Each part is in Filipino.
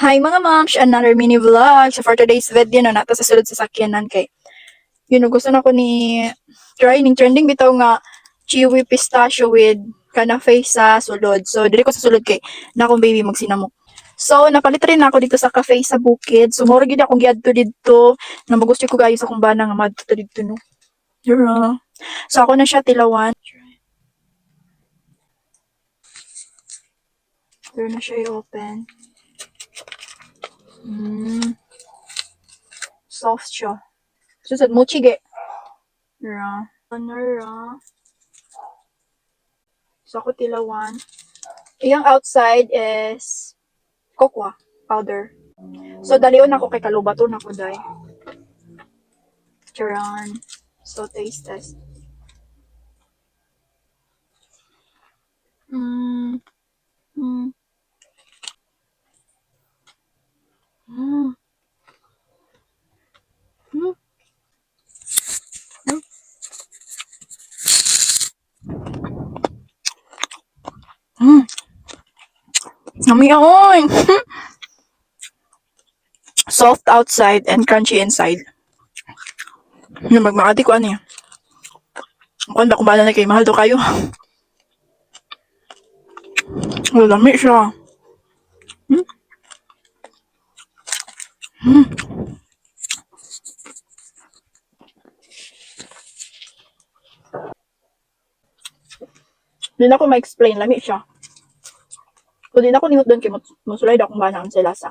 Hi mga moms, another mini vlog. So for today's video no, nato sa sulod sa sakyanan kay gusto na ko ni try ning trending bitaw nga chewy pistachio with kana face sa sulod. So dili ko sa sulod kay na akong baby magsinamok. So napalit rin ako dito sa cafe sa bukid. So mura gid akong giadto dito. Namagusto ko gayo sa kung bana nga madto dito no. Dira. So ako na siya tilawan. Dira na siya i-open. Soft siya. Susod mo chige. Ra. Ra. So ako tilawan. Yung outside is cocoa powder. So dalion ako kay kalubato na ko day. Charan. So taste test. Mm. Mm. Mm. Mm. Mm. Yummy oy. Soft outside and crunchy inside. Yung magmakati ko ano yan. Kung ba kumala na kay mahal to kayo. Lami siya. Hmm? Hmm. Hindi na ko ma-explain. Lami siya. Kung di na ko ningot doon kay musulay daw kung ba na ang silasa.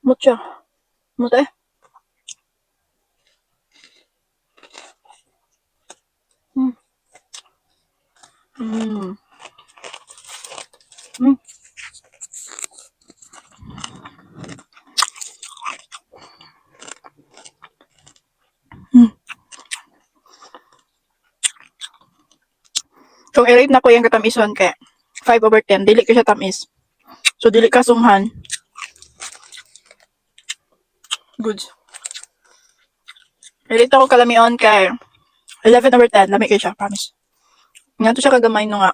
Mucha. Mute. Mm. Mm. Mm. Mm. Kung i-rate na ko yung katamison kay 5/10, dili ko siya tamis. So, dili ka sunghan. Good. I-rate ako kalamion kay 11/10. Lami kayo siya, promise. Nga to siya kagamay no nga.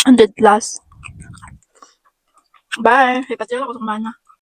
100 plus. Bye. Ipatira ako sa mana.